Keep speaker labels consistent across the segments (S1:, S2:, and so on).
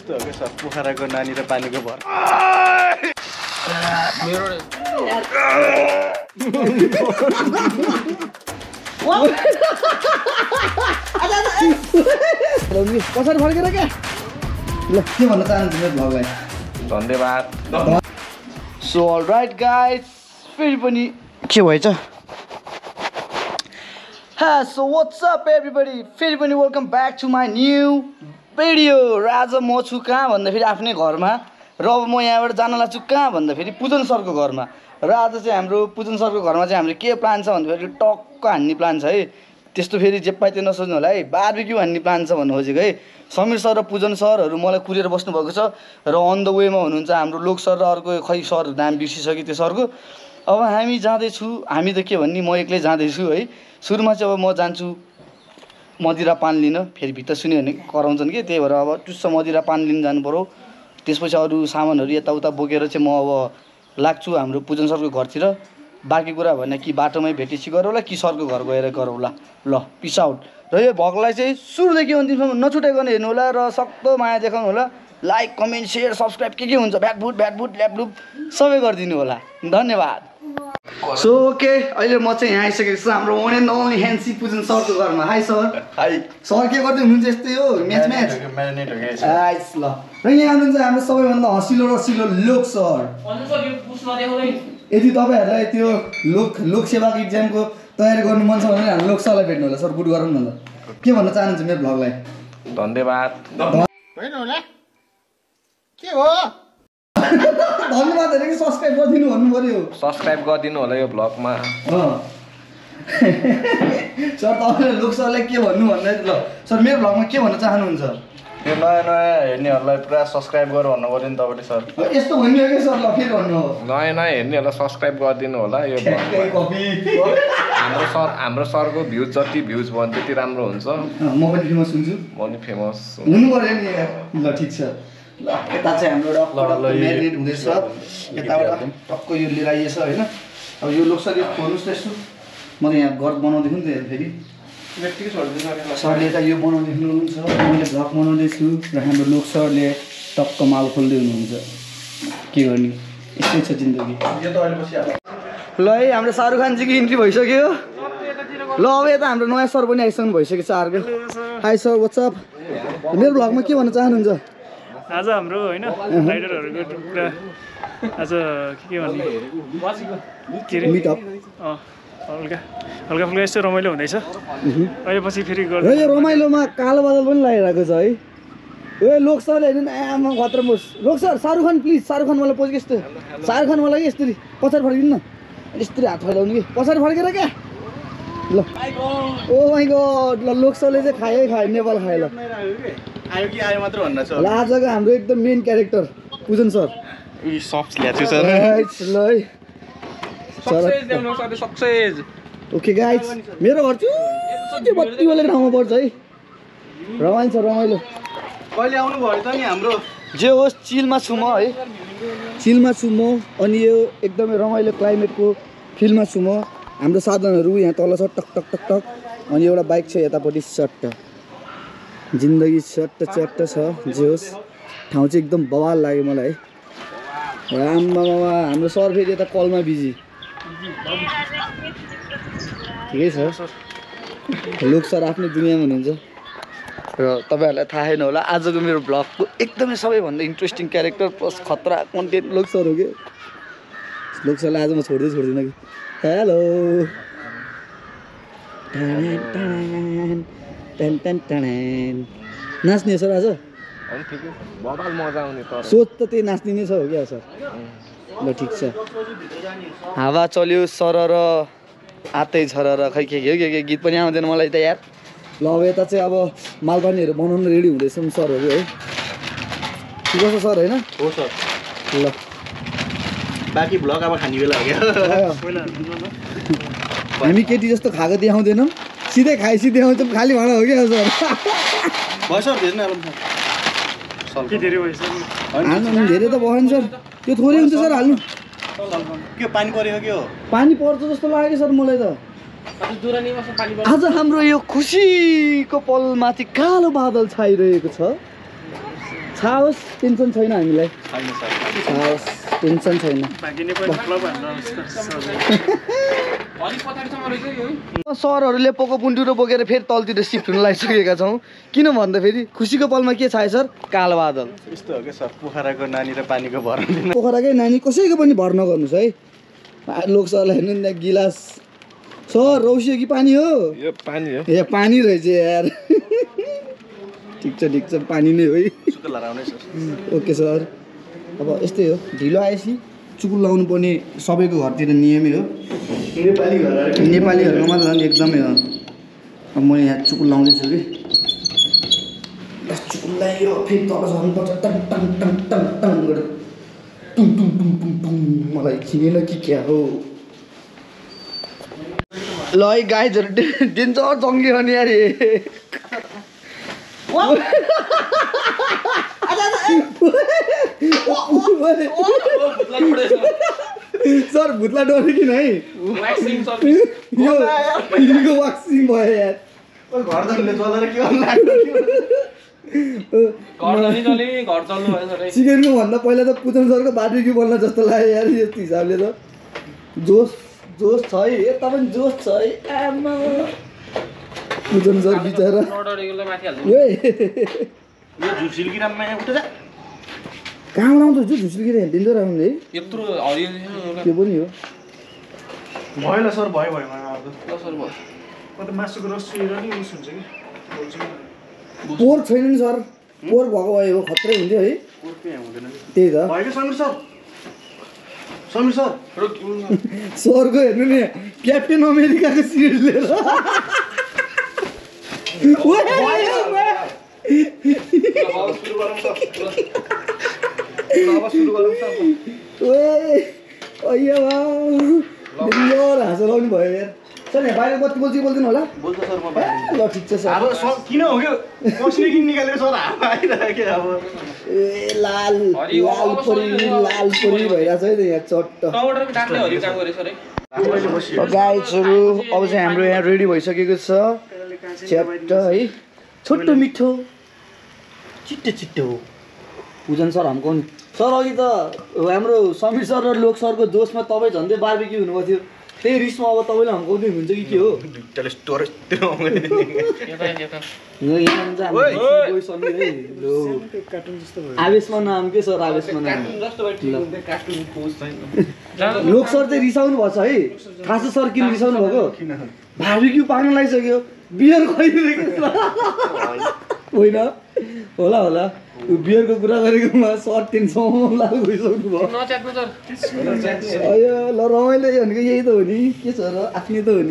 S1: यस्तो हो क्या सर पोखराको नानी र पानीको भर
S2: मेरो
S3: पछाडि फर्केर क्या ल के भन्न चाहन्छु मेरो भ्लगलाई
S2: धन्यवाद
S3: सो अलराइट गाइस फेरि पनि के भएछ सो व्हाट्स अप एभ्रीबडी फेरि पनि welcome back to my new video र आज म छु कहाँ भन्दाखेरि आफ्नै घरमा र अब म यहाँबाट जान लाग्छु कहाँ भन्दाखेरि पुजन सरको घरमा र आज चाहिँ हाम्रो पुजन सरको घरमा चाहिँ हाम्रो के प्लान छ भन्दाखेरि टक्क हान्ने प्लान छ है त्यस्तो फेरि जे पाइ त्यो नसोच्नु होला है बारबिक्यू हान्ने प्लान छ भन्नु खोजेको है समीर सर र पुजन सरहरू मलाई कुरेर बस्नुभएको छ र अन द वेमा हुनुहुन्छ हाम्रो लोक सर र अर्को खै सर नाम बिर्सिसक्यो त्यो सरको अब हामी जाँदैछु हामी त के भन्ने म एक्लै जाँदैछु है सुरुमा चाहिँ अब म जान्छु मदिरा पान लिन फेरि भित्र सुन्यो भने कराउँछन् कि त्यही भएर अब टुस्स मदिरा पान लिन जानु पऱ्यो त्यसपछि अरू सामानहरू यताउता बोकेर चाहिँ म अब लाग्छु हाम्रो पुजन सरको घरतिर बाँकी कुरा भने कि बाटोमै भेटेपछि गरौँला कि सरको घर गएर गरौँला ल पिस आउट र यो भ्लगलाई चाहिँ सुरुदेखि अन्तिमसम्म नछुटाइकन हेर्नु होला र सक्दो माया देखाउनु होला लाइक कमेन्ट सेयर सब्सक्राइब के हुन्छ भ्याटभुट ल्यापलुप सबै गरिदिनु होला धन्यवाद सो ओके अहिले म चाहिँ यहाँ आइसकेको छु हाम्रो वान एन्ड ओन्ली ह्यान्सी पुजन सरको घरमा हाई सर
S1: हाई
S3: सर के गर्दै हुनुहुन्छ यस्तै हो म्याच
S1: म्यारिनेट हो क्या
S3: आइस ल र यहाँ आउनुहुन्छ हाम्रो सबैभन्दा हँसिलो रसिलो लोक सर यदि तपाईँहरूलाई त्यो लोक सेवाको इक्जामको तयारी गर्नु मन छ भने हाम्रो लोक सरलाई भेट्नु होला सर गुड गरौँ न ल के भन्न चाहनुहुन्छ मेरो भ्लगलाई
S2: धन्यवाद
S1: होइन होला के हो
S3: धन्यवाद होइन कि सब्सक्राइब गरिदिनु भन्नु पऱ्यो
S2: सब्सक्राइब गरिदिनु होला यो भ्लगमा
S3: सर तपाईँले लोक सरलाई के भन्नु भन्दाखेरि ल सर मेरो भ्लगमा के भन्न चाहनुहुन्छ
S1: यो नयाँ नयाँ हेर्नेहरूलाई पुरा सब्सक्राइब गर भन्नु पऱ्यो नि तपाईँले सर
S3: यस्तो भन्नु हो कि सर ल फेरि भन्नु हो
S2: नयाँ नयाँ हेर्नेहरूलाई सब्सक्राइब गरिदिनु होला यो हाम्रो सरको भ्युज जति भ्युज भयो त्यति राम्रो हुन्छ
S3: म पनि फेमस हुन्छु
S2: म नि फेमस
S3: हुनु पऱ्यो नि ल ठिक छ ल यता चाहिँ हाम्रो म्यारिनेट हुँदैछ यताबाट टक्क यो लिएर आइएछ होइन अब यो लोक सरले खोल्नुहोस् त यसो म त यहाँ घर बनाउँदैछु नि त फेरि सरले यता यो बनाउँदै हुनुहुन्छ मैले भ्लग बनाउँदैछु र हाम्रो लोक सरले टक्क माल खोल्दै हुनुहुन्छ के गर्ने यस्तै छ जिन्दगी ल है हाम्रो शाहरुख खानजीको इन्ट्री भइसक्यो ल अब यता हाम्रो नयाँ सर पनि आइसक्नु भइसकेको छ अर्को हाई सर वाट्सअप मेरो भ्लगमा के भन्न चाहनुहुन्छ
S4: आज हाम्रो होइन राइडरहरूको पुरा आज के भन्ने के अरे
S3: मिटअप
S4: हल्का फुल्का यस्तो रमाइलो हुँदैछ अहिले पछि फेरि
S3: र यो रमाइलोमा कालो बादल पनि लगाइरहेको छ है ए लोक सरले हेर्नु आमा खतरा मोस् लोक सर शाहरुख खान प्लिज शाहरुख खान मलाई पोज यस्तो शाहरुख खान मलाई यस्तरी पछाडि फर्किनु न यस्तरी हात फैलाउनु कि पछाडि फर्केर क्या ल ओ माइ गड ल लोक सरले चाहिँ खायो नेपाल खायो ल
S1: आयो कि आयो मात्र भन्नु छ
S3: ल आजको हाम्रो एकदम मेन क्यारेक्टर पुजन सर
S1: सफ्ट ल्याएको सर
S3: ल है
S2: सक्सेस
S3: ओके गाइस मेरो घर चाहिँ त्यो बत्ती वाले ठाउँमा पर्छ है रमाइलो छ रमाइलो
S1: कहिले आउनु भयो त नि हाम्रो
S3: जे होस् चिलमा छु म है चिलमा छु म अनि यो एकदमै रमाइलो क्लाइमेटको फिल्डमा छु म हाम्रो साधनहरू यहाँ तल छ टक टक टक टक अनि एउटा बाइक छ यतापट्टि चट्ट जिन्दगी चट्ट चट्ट छ जे होस् ठाउँ चाहिँ एकदम बवाल लाग्यो मलाई है रामबाबा हाम्रो सर फेरि यता कलमा बिजी ठिकै छ लोक सर आफ्नै दुनियाँमा हुनुहुन्छ र तपाईँहरूलाई थाहा छैन होला आजको मेरो भ्लगको एकदमै सबैभन्दा इन्ट्रेस्टिङ क्यारेक्टर प्लस खतरा कन्टेन्ट लोक सर हो कि लोक सरलाई आज म छोड्दिनँ कि हेलो नाच्ने सर आज सोच त त्यही नाच्ने नै छ हो क्या सर ल ठिक छ हावा चल्यो सर र आतै छर र खै के गीत पनि आउँदैन मलाई त यार ल अब यता चाहिँ अब मालपानीहरू बनाउनु रेडी हुँदैछौँ सरहरू है ठिक छ सर होइन
S1: हो सर
S3: ल
S1: बाँकी भ्लग अब खाने बेला हो क्या
S3: हामी केटी जस्तो खाएको देखाउँदैनौँ सिधै खाइ सिधै आउँछौँ खाली भाँडा हो क्या सर
S1: भयो सर धेरै नै
S3: हाल्नु धेरै त भएन सर त्यो थोरै हुन्छ सर हाल्नु
S1: के पानी परेको के हो
S3: पानी पर्छ जस्तो लाग्यो सर मलाई त आज हाम्रो यो खुसीको पलमाथि कालो बादल छाइरहेको छ छाओस् टेन्सन छैन हामीलाई
S1: छैन सर
S3: छाओस् टेन्सन छैन
S4: भागिने पनि क्लब हान्नु
S3: सरहरूले पोको पुन्टुरो बोकेर फेरि तलतिर सिफ्ट हुन लागिसकेका छौँ किन भन्दाखेरि खुसीको पलमा के छ सर कालबादल
S1: यस्तो हो क्या सर पोखराको नानी र पानीको भर हुँदैन
S3: पोखराकै नानी कसैको पनि भर नगर्नुहोस् है लोक सरलाई हेर्नु नि गिलास सर रौसियो कि पानी हो
S2: यो पानी हो
S3: ए पानी रहेछ यार ठिक छ पानी नै हो है
S1: सुक्खा लगाउने सर
S3: ओके सर अब यस्तै हो ढिलो आएपछि चुकुल लाउनु पर्ने सबैको घरतिर नियमै हो नेपालीहरूकोमा त झन् एकदमै हो अब म यहाँ चुकुल लाउँदैछु कि चुकुल लगायो फेरि तल झर्नुपर्छ टङ टङ टङ टङ टङ गरेर टुङ टुङ टुङ टुङ टुङ मलाई चिनेन कि क्या हो ल है गाइजहरू डेन्जर जङ्गियो नि यार सर भुत्ला डरे किन है यो वाक्सिङ भयो यार
S1: घर जाने चलेर के
S3: चिकनको भन्दा पहिला त पुजन सरको बार्बिक्यू बल्न जस्तो लाग्यो यार यस्तो हिसाबले त जोस छ है यता पनि जोस छ है आमा पुजन सर बिचरा कहाँबाट आउँछ झुसुल्किएर हेरिदिन्छ राख्नु है त्यो पनि हो
S1: भयो सर भयो
S4: मासुको रस चुहेर नि उस हुन्छ कि
S3: पोहोर छैन नि सर पोहोर भएको भए हो खत्रै हुन्थ्यो है त्यही त
S1: भयो समीर सर
S3: सरको हेर्नु नि क्याप्टेन अमेरिकाको सिरिज लिएर हाँस लाउनु भयो यार सर यहाँ बाहिर कति बोल्दैन होला
S1: बोल्छ सर म बाहिर
S3: ल ठिक छ सर
S1: अब किन हो क्या मसिनो किन निकालेर सर हावा आइरहेको अब
S3: ए लाल परी भइरहेछ है त यहाँ चट्ट गाइजहरू अब चाहिँ हाम्रो यहाँ रेडी भइसकेको छ च्याप्ट है छोटो मिठो छिट्टो पूजन सर हाम्रो नि सर अघि त हाम्रो समीर सर र लोक सरको जोसमा तपाईँ झन्डै बार्बिक्यू हुनुभएको थियो त्यही रिसमा अब तपाईँले हम्काउँदै हुन्छ कि के हो आवेशमा नाम के सर आवेशमा नाम लोक सर चाहिँ रिसाउनु भएको छ है थाहा छ सर किन रिसाउनु भएको बार्बिक्यू पाक्न लागिसक्यो बियर खुवाइदिएको होइन होला बियरको कुरा गरेकोमा सर टेन्सन लागु गइसक्नु भयो अयो ल रमाइलो भनेको यही त हो नि के छ र आफ्नै त हो नि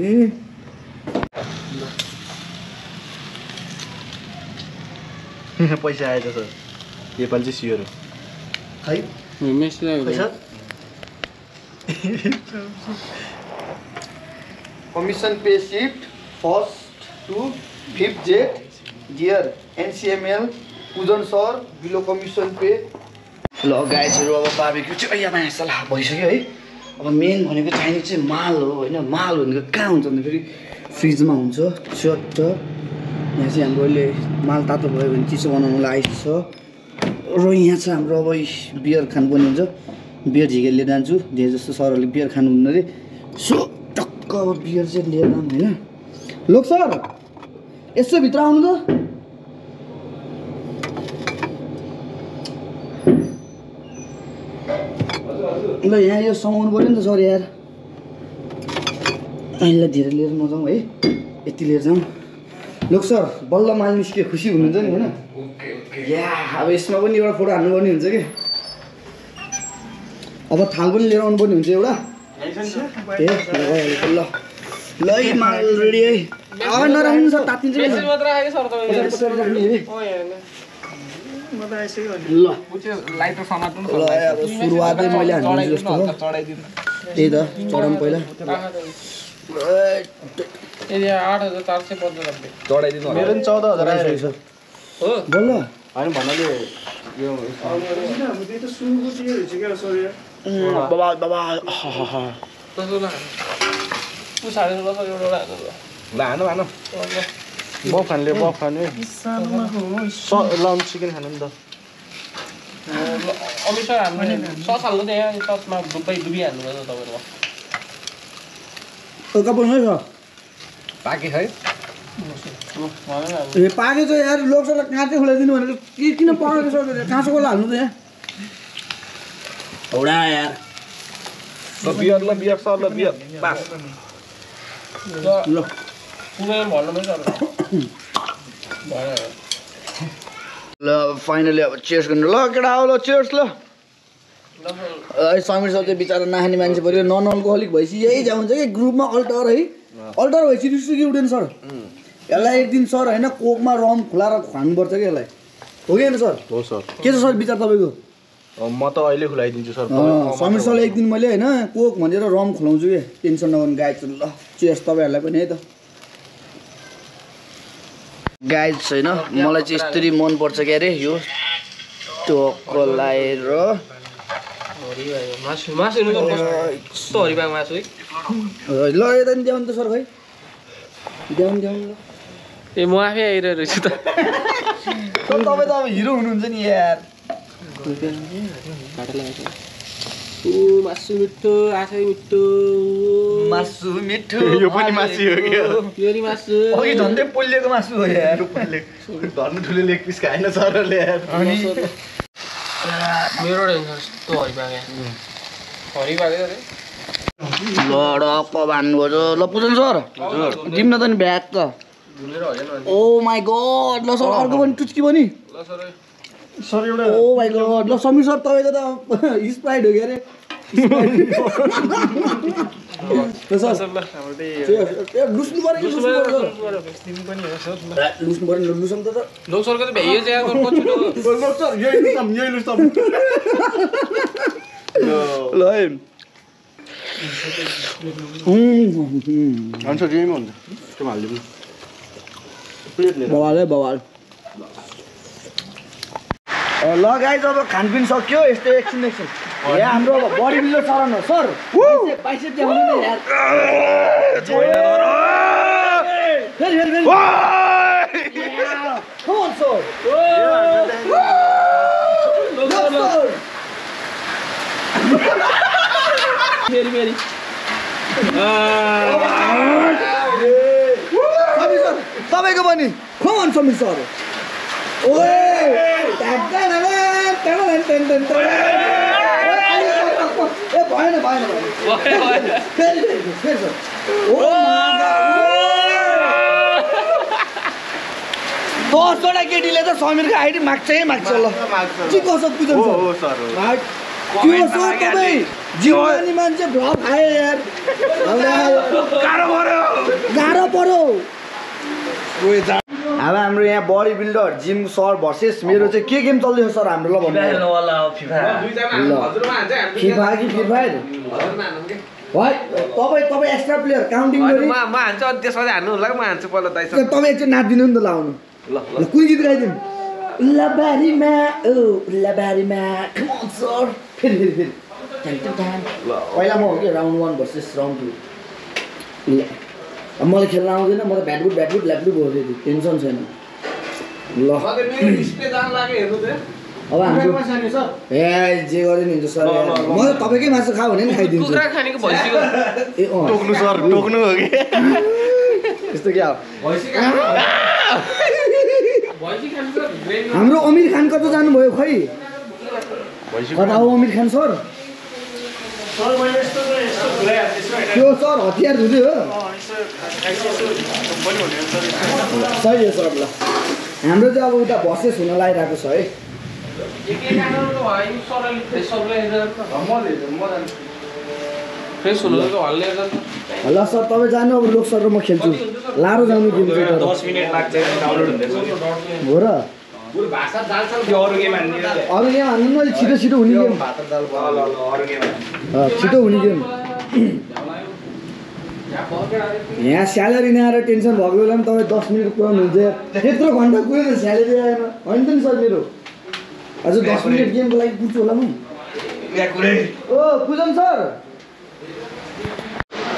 S1: पैसा आएछ सर योपालि चाहिँ सियोर
S3: है commission pay shift first to 5th जेट gear NCML Pujan sir below commission pay ल गाइजहरू अब बार्बिक्यू चाहिँ यहाँ मासला भइसक्यो है अब मेन भनेको चाहिने चाहिँ माल हो होइन माल भनेको कहाँ हुन्छ भने फेरि फ्रिजमा हुन्छ चट्ट यहाँ चाहिँ हाम्रो अहिले माल तातो भयो भने चिसो बनाउनुलाई आइस छ र यहाँ चाहिँ हाम्रो अब बियर खानुपर्ने हुन्छ बियर झिकेर लिएर जान्छु धेरै जस्तो सरहरूले बियर खानुहुन्न अरे सो टक्क अब बियर चाहिँ लिएर जाऊँ होइन लोक सर यसो भित्र आउनु त ल यहाँ यो समाउनु पऱ्यो नि त सर यार अहिले धेरै लिएर नजाउँ है यति लिएर जाउँ लोक सर बल्ल माल निस्क्यो खुसी हुनुहुन्छ नि होइन या अब यसमा पनि एउटा फोटो हाल्नुपर्ने हुन्छ कि अब थाल पनि लिएर आउनुपर्ने हुन्छ एउटा ए ल ल माल रेडी है अब नराख्नु सर तातिन्छ ल अब सुरुवातै मैले हान्छु जस्तो हो त्यही त चढाउँ पहिला
S1: मेरो पनि 14,000 आइरहेको छ
S3: बोल
S1: होइन भन्नाले यो
S3: बाबा बाबा
S1: हानु बफ खानु बफ खानु लाउनु चिकन खानु नि त
S5: अमित सर हामीले सस हाल्नु त्यहाँ ससमा डुबिहाल्नु पर्छ तपाईँको
S3: कपाल नै छ
S2: बाँकी है
S3: ए पाके चाहिँ यार लोकसभा काँचै खुलाइदिनु भनेको किन पकाएको छ काँचो कोला हाल्नु त यहाँ औडा यार
S2: ल बियर सर ल बियर पास
S3: ल
S5: पुरै भन्नु पनि सर
S3: ल फाइनली अब चेयर्स गर्नु ल केटा आऊ ल चेयर्स ल समीर सर चाहिँ बिचरा नखाने मान्छे पऱ्यो नन अल्कोहलिक भएपछि यही जान्छ कि ग्रुपमा अल्टर है अल्टर भएपछि रिस्की उठेन सर यसलाई एक दिन सर होइन कोकमा रम खुलाएर खानुपर्छ कि यसलाई हो कि होइन सर
S1: हो सर
S3: के छ सर विचार तपाईँको
S1: म त अहिले खुलाइदिन्छु सर
S3: समीर सरलाई एक दिन मैले होइन कोक भनेर रम खुलाउँछु कि टेन्सन नगर्नु गाइड ल चेयर्स तपाईँहरूलाई पनि है त गाइड छैन मलाई चाहिँ यस्तरी मनपर्छ क्या अरे यो टोको लगाएर
S5: मासु कस्तो हरिबाग मासु है
S3: ल यता नि देऊ नि त सर खै देऊ ल
S5: ए म आफै आइरहेको रहेछु त
S3: तपाईँ त अब हिरो हुनुहुन्छ नि यार
S5: मासु मिठो आशै मिठो
S3: मासु मिठो
S1: यो पनि मासु हो कि
S5: यो नि मासु
S3: अघि झन्डै पोलिएको मासु हो यार
S1: धर्नु ठुलो लेग पिस खाएन सरले यार
S3: अनि
S5: मेरो यस्तो हरिबाग हरिबागै अरे
S3: लडक्क भन्नुभयो ल पुजन सर दिम न त नि ब्याग त ओ माई गड ल सर अर्को पनि टुच्की पनि
S1: सर एउटा
S3: ओ माई गड ल समीर सर तपाईँको त स्प्राइट हो कि अरे लुस्नु पऱ्यो कि लुस्नु पऱ्यो लुसम त
S5: लोकसरको त भ्याइयो चाहिँ
S3: सर यही लुसम ल है
S1: हुन्छ यही हुन्छ त्यो हालिदिनु
S3: बवाल है बवाल ल गाइज अब खानपिन सक्यो यस्तै एकछिन यहाँ हाम्रो अब बडी बिल्डर चरण हो सर पैसा देखाउनु नि यार फेरि Come on, sir.
S5: फेरि
S3: तपाईँको पनि खन समीर सर ओए भएन फेरि सर दसवटा केटीले त समीरको आइडी माग्छ ल के कसो पुजन सर के सर तपाईँ जीवनी मान्छे भ्लग आयो यार गाह्रो पर्यो अब हाम्रो यहाँ body builder gym sir versus मेरो चाहिँ के गेम चल्दैछ सर हाम्रो ल भन्नु फिफा कि फ्री फायर तपाईँ एक्स्ट्रा प्लेयर काउन्टिङ गरी
S2: म हान्छु अनि त्यसपछि हान्नु होला म हान्छु पहिला दाइ
S3: तपाईँ एकचोटि नाचिदिनु नि त लाउनु ल कुन गीत गाइदिनु लबारीमा ओ लबारीमा कम अन सर फेरि पहिला म हो कि राउन्ड 1 भर्सेस राउन्ड 2 ल अब मलाई खेल्न आउँदैन म त ब्याटबुट ल्यापटप हो रेडी टेन्सन छैन ल अब हाम्रो ए जे गरे नि हुन्छ सर म त तपाईँकै मासु खाऊ भने नि खाइदिन्छु
S5: कुखुरा खानेको भइसक्यो
S3: ए
S1: टोक्नु सर टोक्नु हो कि
S3: यस्तो क्या हाम्रो अमिर खान कता जानुभयो खै कता हो अमिर खान सर त्यो सर हतियार धुँदै हो सही हो सर ल हाम्रो चाहिँ अब उता भर्सेस हुन लागिरहेको छ है
S5: फ्रेस हुनु त हल्ले
S3: ल सर तपाईँ जानु अब लोक सर र म खेल्छु लारो जानु गेम चाहिँ
S1: 10 मिनेट लाग्छ डाउनलोड हुँदैछ
S3: हो र
S1: अरु गेम हान्ने
S3: अरू गेम हान्नु न अलिक छिटो हुने गेम
S1: अरु गेम
S3: छिटो हुने गेम यहाँ स्यालेरी नआएर टेन्सन भएको बेला पनि तपाईँ 10 मिनट पुऱ्याउनुहुन्छ यत्रो घन्टा पुग्यो त स्यालेरी आएन होइन त नि सर मेरो अझ 10 मिनट गेमको लागि पुग्छु होला म ओ पूजन सर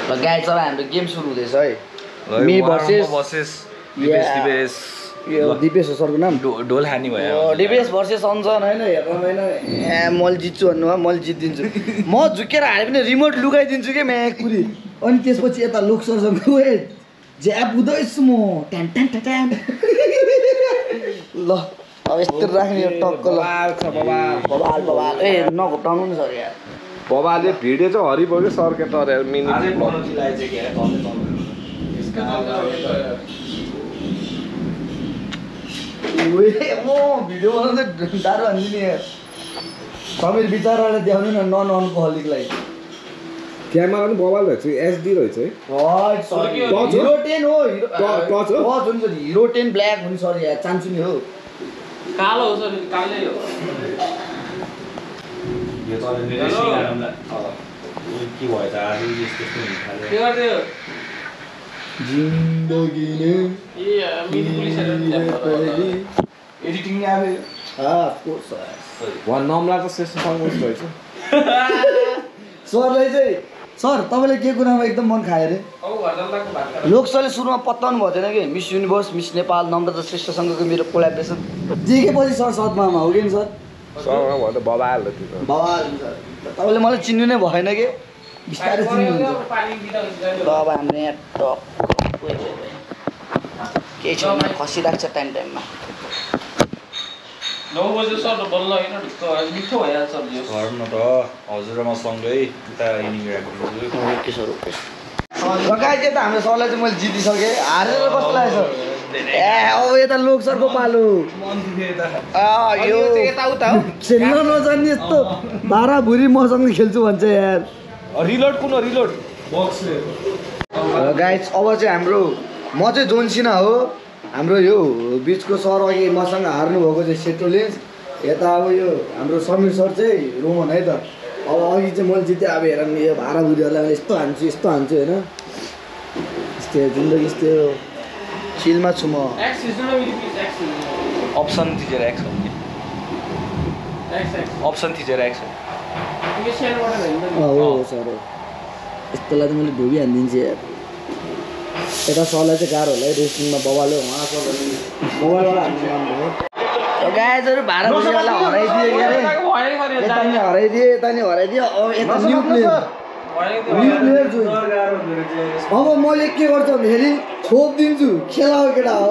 S3: ल गाइस अब हाम्रो गेम सुरु हुँदैछ है मी भर्सेस
S2: भर्सेस दिपेश
S3: यो दिपेश हो सरको नाम
S2: ढोल हानी भयो
S3: दिपेश भर्सेस सञ्जन होइन हेर्नु होइन मैले जित्छु भन्नुभयो मैले जितिदिन्छु म झुकेर हाले पनि रिमोट लुगाइदिन्छु क्या म्याकुरी अनि त्यसपछि यता लोकसरसँग ज्याप हुँदैछु म ट्यान ट्यान ट्यान ल अब यस्तो राख्ने यो टक्क ल बबाल बबाल ए नघोप्टाउनु नि सर यार
S2: बबाले भिडियो चाहिँ हरिपुग्यो सर के तर मिनी
S3: म भिडियो बनाउँदै डारो हान्छु नि यार समीर बिचरालाई देखाउनु न नन अल्कोहलिकलाई
S2: क्यामेरा पनि बबाल रहेछ एचडी रहेछ है
S3: हिरो 10 हो
S2: टच हो
S3: हुन्छ नि हिरो 10 ब्ल्याक हुन्छ सर यार चान्छु नि हो
S5: कालो हो सर कालै हो
S6: यो चलेन रेसिङ गरौँला के भयो त आज यस्तो हुन
S5: के गर्दै हो
S3: जिन्दगी ने
S5: ए मिनी पुलिसहरु
S3: एडिटिङ आवे कोर्स
S2: वन नम्ला त श्रेष्ठ सङ्गोस रहेछ
S3: सरलाई चाहिँ सर तपाईँले के कुरामा एकदम मन खायो अरे लोकसरले सुरुमा पत्ताउनु भएको थिएन कि Miss Universe Miss Nepal Namrata श्रेष्ठसँगको मेरो कोलाब्रेसन देखेपछि सर सदमामा हो कि नि सर
S2: सरमा भन्दा बबाल हो त्यो
S3: बबाल सर तपाईँले मलाई चिन्नु नै भएन कि बिस्तारै चिन्नुहुन्छ ल अब हाम्रो यहाँ टप केही छैन खसिरहेको छ टाइम टाइममा
S5: 9 बजे सर बल्ल हैन ढुक्क मिठो भइहाल्छ सर यो
S6: घरमा त हजुरआमा सँगै उता इनिङ राख्दिन्छु
S3: ओके सर ओके लगाइ चाहिँ त हाम्रो सरलाई चाहिँ मैले जितिसकेँ हारेर कस्तो लाग्यो सर ए अब यता लोक सरको पालो यो यताउता हो खेल्न नजान्ने यस्तो बाह्र भुरी मसँग खेल्छु भन्छ यार
S2: रिलोड कुन हो रिलोड
S3: गाइज अब चाहिँ हाम्रो म चाहिँ जोनसिना हो हाम्रो यो बिचको सर अघि मसँग हार्नुभएको चाहिँ सेटोलेन्स यता अब यो हाम्रो समीर सर चाहिँ रोमन है त अब अघि चाहिँ मैले जितेँ अब हेर यो भाडा बुढीहरूलाई मैले यस्तो हान्छु होइन यस्तो जिन्दगी यस्तो चिलमा छु म
S6: अप्सन थिचेर एक्स अप्सन थिचेर एक्स
S3: हो सर यस्तोलाई त मैले ढोबी हानिदिन्छु यार यता सरलाई चाहिँ गाह्रो होला है रेस्लिङमा बबाल्यो मोबाइलबाट हान्नु मन भयो गाइजहरू भाडा बुढीहरूलाई हराइदियो के अरे यता नि हराइदियो अब यता न्यू प्लेयर अब मैले के गर्छु भन्दाखेरि छोप दिन्छु खेला हो केटा हो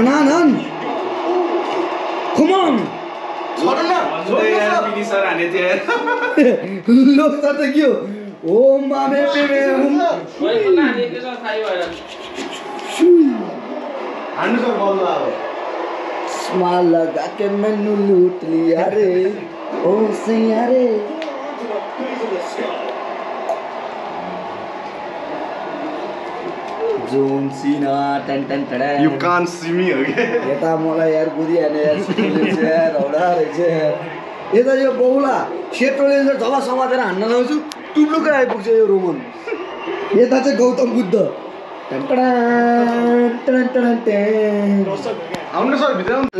S3: नन कमन लोक सर त के हो ओम मामे पेमे स्माल लगा के मैनू लूट लिया रे ओ सैया रे जोन सीना टन टन टडा
S1: यु कान्ट सी मी हो के
S3: यता मलाई यार गुदी हाने यार सेटोलेन्स यार हौडा रहेछ यार यता यो बहुला सेटोलेन्स जब समातेर हान्न लाउँछु टुप्लुकै आइपुग्छ यो रोमन यता चाहिँ गौतम बुद्ध
S1: आउनु सर भित्र
S3: ल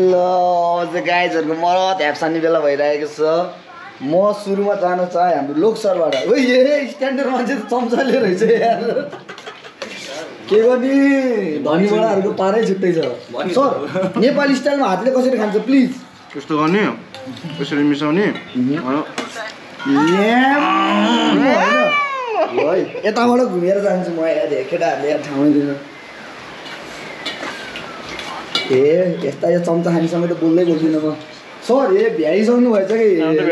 S3: चाहिँ गाइजहरूको मरत ह्याप्सानी बेला भइरहेको छ म सुरुमा जान चाहे हाम्रो लोक सरबाट ओ ए स्ट्यान्डर्ड मान्छे त चम्चाले रहेछ यार के गर्ने धनीबडाहरूको पारै छुट्टै छ सर नेपाली स्टाइलमा हातले कसरी खान्छ प्लिज
S1: त्यस्तो गर्ने यसरी मिसाउने
S3: है यताबाट घुमेर जान्छु म यार केटाहरूले यार ठाउँै दिनु ए यस्ता यो चम्चा खानेसँग त बोल्दिनँ म सर भ्याइसक्नु भएछ कि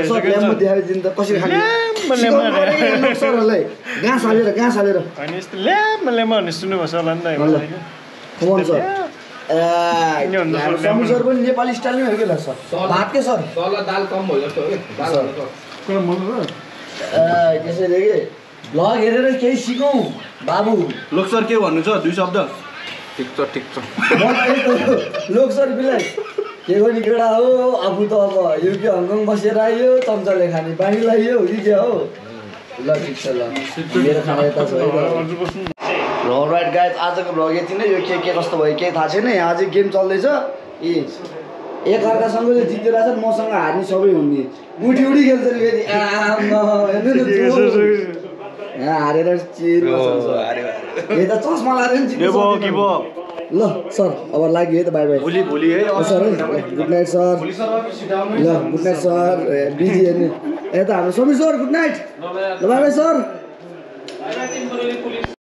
S3: सर ल्याम्बो देखाइदिनु त कसरी खाने सरहरूलाई घाँस हालेर
S4: सुन्नुभएको छ होला नि त
S3: कमन सर समीर सर पनि नेपाली स्टाइलमै हो कि सर भात के सर
S5: दाल कम भयो जस्तो हो
S3: त्यसैले के भ्लग हेरेर केही सिकौँ बाबु
S1: लोक सर के भन्नु छ 2 शब्द
S2: ठिक छ
S3: लोक सर बिलाई के गर्ने केटा हो आफू त अब युके हङकङ बसेर आयो चम्चाले खाने पानी लगाइयो कि क्या हो ल ठिक छ ल मेरो खाना यता छ है र राइट गाइज आजको भ्लग यति नै यो के कस्तो भयो केही थाहा छैन यहाँ अझै गेम चल्दैछ एकअर्कासँग जितेर छ मसँग हार्ने सबै हुने उठी खेल्छ नि फेरि हेर्नु न यहाँ हारेर चिर यो त चस्मा लाएर नि
S2: गिभ अप गिभ अप
S3: ल सर अब लाग्यो है त बाई बाई
S2: भोलि भोलि है
S3: सर है गुड नाइट सर ल गुड नाइट सर बिजी हेर्ने यता हाम्रो समीर सर गुड नाइट ल बाई बाई सर